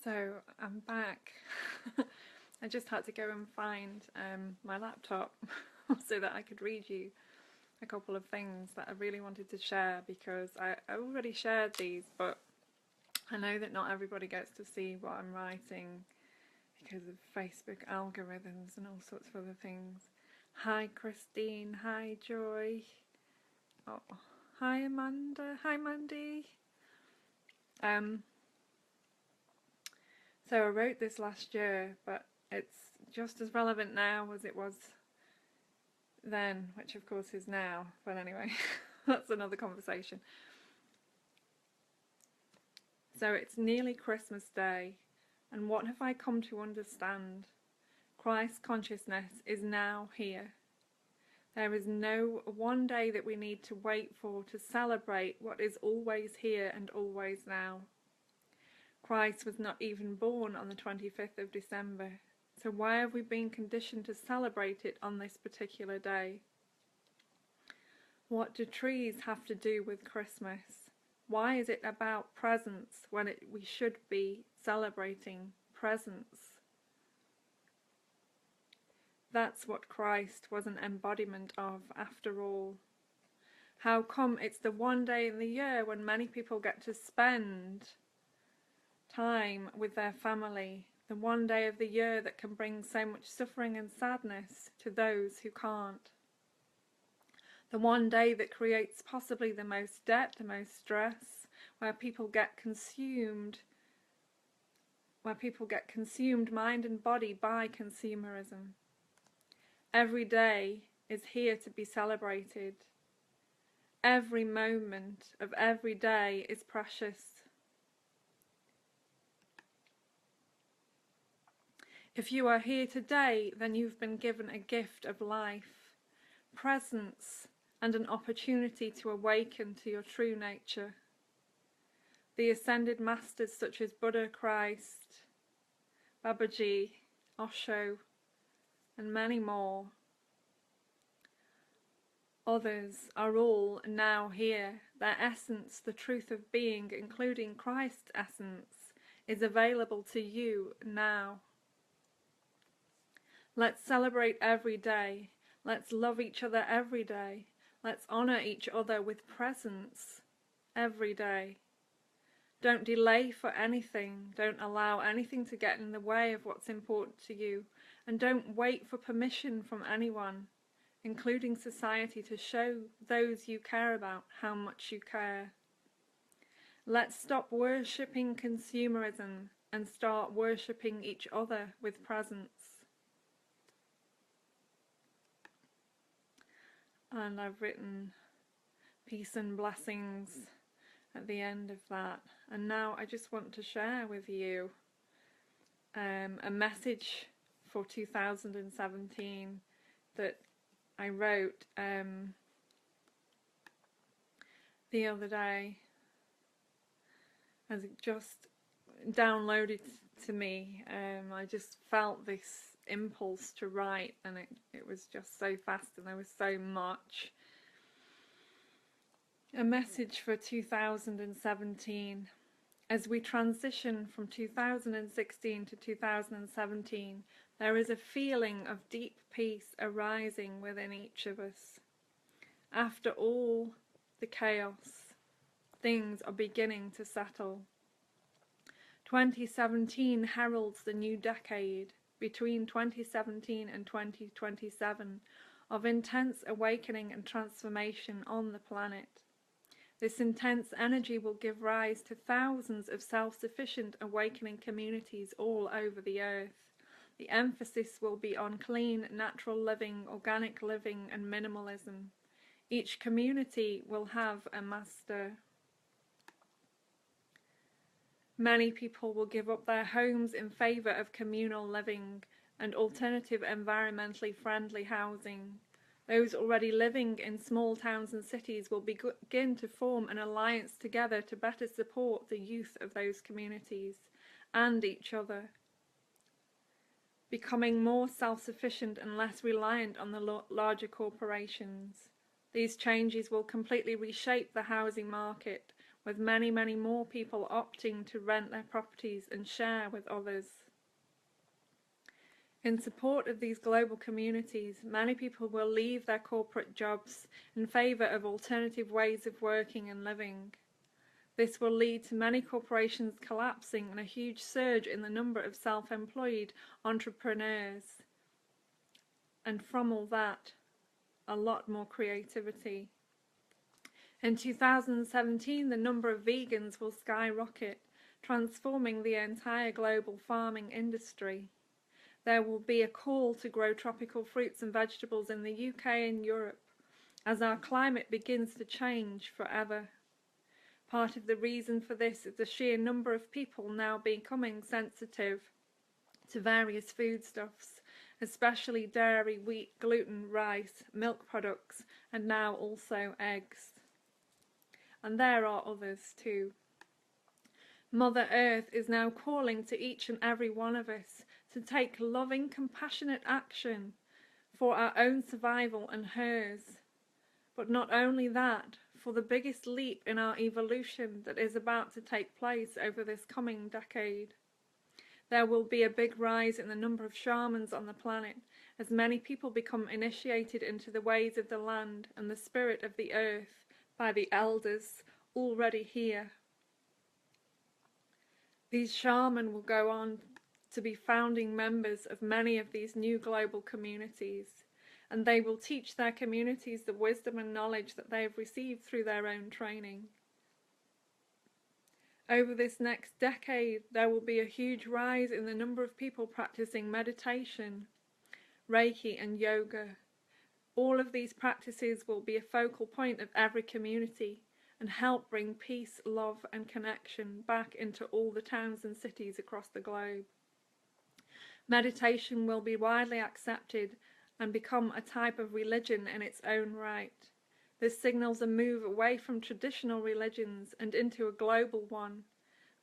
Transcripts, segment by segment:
So I'm back. I just had to go and find my laptop so that I could read you a couple of things that I really wanted to share, because I already shared these, but I know that not everybody gets to see what I'm writing because of Facebook algorithms and all sorts of other things. Hi Christine, hi Joy, oh, hi Amanda, hi Mandy. So I wrote this last year, but it's just as relevant now as it was then, which of course is now. But anyway, that's another conversation. So it's nearly Christmas Day, and what have I come to understand? Christ consciousness is now here. There is no one day that we need to wait for to celebrate what is always here and always now. Christ was not even born on the 25th of December, so why have we been conditioned to celebrate it on this particular day? What do trees have to do with Christmas? Why is it about presents when we should be celebrating presence? That's what Christ was an embodiment of, after all. How come it's the one day in the year when many people get to spend time with their family, the one day of the year that can bring so much suffering and sadness to those who can't? The one day that creates possibly the most debt, the most stress, where people get consumed mind and body by consumerism. Every day is here to be celebrated. Every moment of every day is precious. If you are here today, then you've been given a gift of life, presence, and an opportunity to awaken to your true nature. The ascended masters such as Buddha, Christ, Babaji, Osho, and many more, others, are all now here. Their essence, the truth of being, including Christ's essence, is available to you now. Let's celebrate every day. Let's love each other every day. Let's honor each other with presence every day. Don't delay for anything. Don't allow anything to get in the way of what's important to you. And don't wait for permission from anyone, including society, to show those you care about how much you care. Let's stop worshipping consumerism and start worshipping each other with presence. And I've written peace and blessings at the end of that. And now I just want to share with you a message for 2017 that I wrote the other day, as it just downloaded to me. I just felt this impulse to write, and it was just so fast, and there was so much. A message for 2017. As we transition from 2016 to 2017, there is a feeling of deep peace arising within each of us. After all the chaos, things are beginning to settle. 2017 heralds the new decade, between 2017 and 2027, of intense awakening and transformation on the planet. This intense energy will give rise to thousands of self-sufficient awakening communities all over the earth. The emphasis will be on clean, natural living, organic living, and minimalism. Each community will have a master. Many people will give up their homes in favour of communal living and alternative environmentally friendly housing. Those already living in small towns and cities will begin to form an alliance together to better support the youth of those communities and each other, becoming more self-sufficient and less reliant on the larger corporations. These changes will completely reshape the housing market, with many, many more people opting to rent their properties and share with others. In support of these global communities, many people will leave their corporate jobs in favour of alternative ways of working and living. This will lead to many corporations collapsing and a huge surge in the number of self-employed entrepreneurs. And from all that, a lot more creativity. In 2017, the number of vegans will skyrocket, transforming the entire global farming industry. There will be a call to grow tropical fruits and vegetables in the UK and Europe as our climate begins to change forever. Part of the reason for this is the sheer number of people now becoming sensitive to various foodstuffs, especially dairy, wheat, gluten, rice, milk products, and now also eggs. And there are others too. Mother Earth is now calling to each and every one of us to take loving, compassionate action for our own survival and hers. But not only that, for the biggest leap in our evolution that is about to take place over this coming decade. There will be a big rise in the number of shamans on the planet as many people become initiated into the ways of the land and the spirit of the earth by the elders already here. These shamans will go on to be founding members of many of these new global communities, and they will teach their communities the wisdom and knowledge that they have received through their own training. Over this next decade, there will be a huge rise in the number of people practicing meditation, Reiki and yoga. All of these practices will be a focal point of every community and help bring peace, love and connection back into all the towns and cities across the globe. Meditation will be widely accepted and become a type of religion in its own right. This signals a move away from traditional religions and into a global one.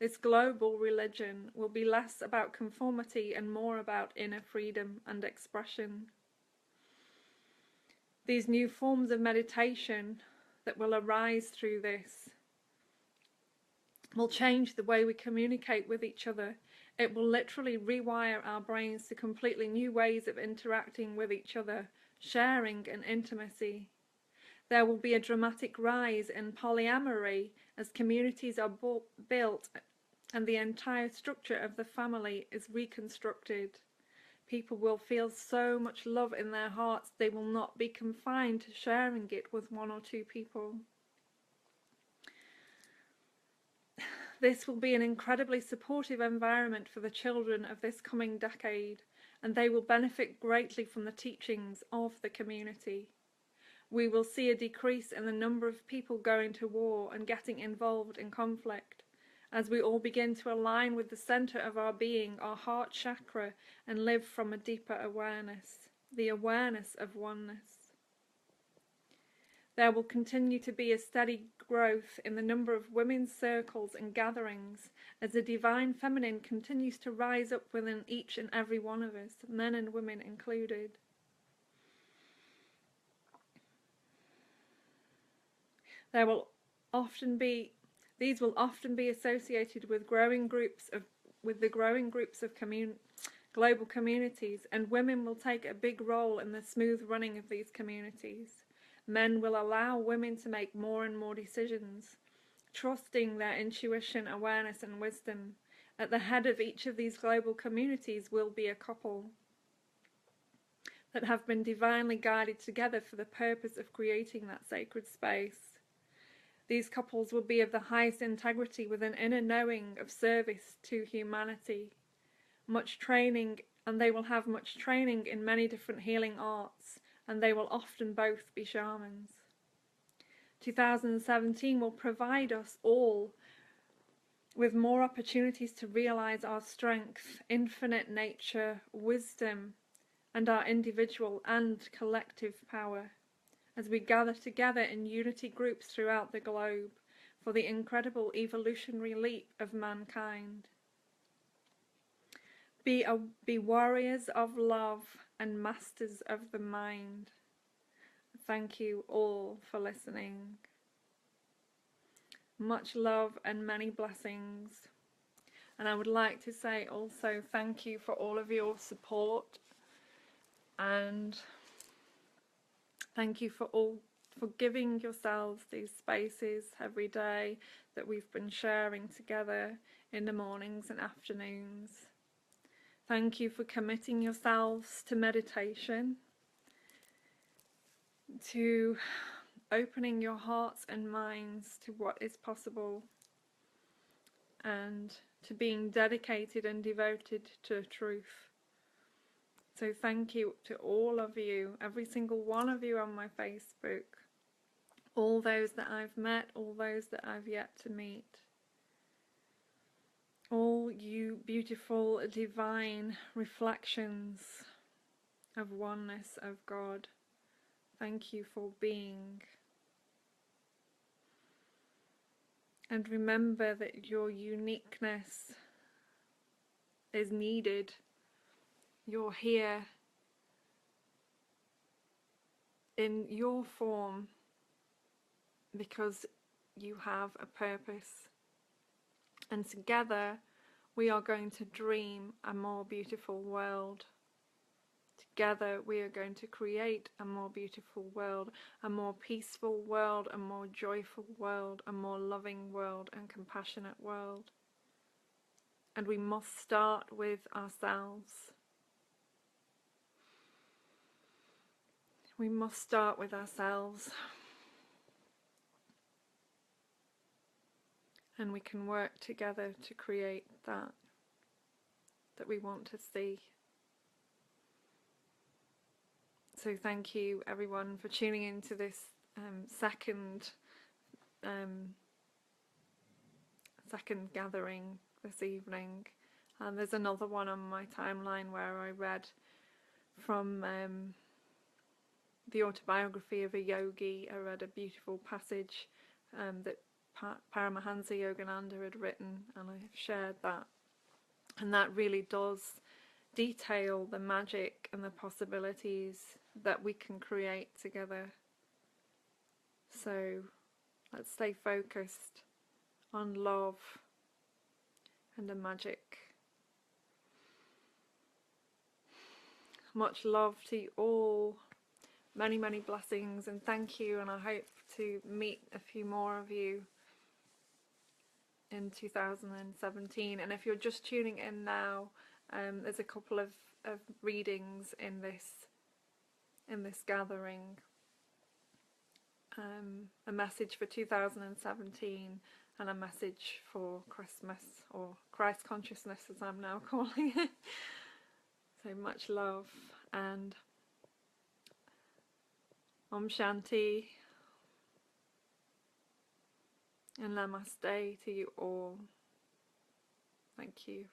This global religion will be less about conformity and more about inner freedom and expression. These new forms of meditation that will arise through this will change the way we communicate with each other. It will literally rewire our brains to completely new ways of interacting with each other, sharing and intimacy. There will be a dramatic rise in polyamory as communities are built and the entire structure of the family is reconstructed. People will feel so much love in their hearts they will not be confined to sharing it with one or two people. This will be an incredibly supportive environment for the children of this coming decade, and they will benefit greatly from the teachings of the community. We will see a decrease in the number of people going to war and getting involved in conflict, as we all begin to align with the center of our being, our heart chakra, and live from a deeper awareness, the awareness of oneness. There will continue to be a steady growth in the number of women's circles and gatherings as the divine feminine continues to rise up within each and every one of us, men and women included. These will often be associated with the growing groups of global communities, and women will take a big role in the smooth running of these communities. Men will allow women to make more and more decisions, trusting their intuition, awareness and wisdom. At the head of each of these global communities will be a couple that have been divinely guided together for the purpose of creating that sacred space. These couples will be of the highest integrity with an inner knowing of service to humanity. They will have much training in many different healing arts, and they will often both be shamans. 2017 will provide us all with more opportunities to realize our strength, infinite nature, wisdom, and our individual and collective power, as we gather together in unity groups throughout the globe for the incredible evolutionary leap of mankind. Be warriors of love and masters of the mind. Thank you all for listening. Much love and many blessings. And I would like to say also thank you for all of your support, and thank you for giving yourselves these spaces every day that we've been sharing together in the mornings and afternoons. Thank you for committing yourselves to meditation, to opening your hearts and minds to what is possible, and to being dedicated and devoted to truth. So thank you to all of you, every single one of you on my Facebook, all those that I've met, all those that I've yet to meet, all you beautiful divine reflections of oneness of God. Thank you for being. And remember that your uniqueness is needed. You're here in your form because you have a purpose. And together we are going to dream a more beautiful world. Together we are going to create a more beautiful world, a more peaceful world, a more joyful world, a more loving world and compassionate world. And we must start with ourselves. We must start with ourselves. And we can work together to create that we want to see. So thank you everyone for tuning into this second gathering this evening. And there's another one on my timeline where I read from the autobiography of a yogi. I read a beautiful passage that Paramahansa Yogananda had written, and I've shared that. And that really does detail the magic and the possibilities that we can create together. So let's stay focused on love and the magic. Much love to you all. Many, many blessings, and thank you, and I hope to meet a few more of you in 2017. And if you're just tuning in now, there's a couple of readings in this gathering. A message for 2017 and a message for Christmas, or Christ consciousness as I'm now calling it. So much love, and Om Shanti and Namaste to you all. Thank you.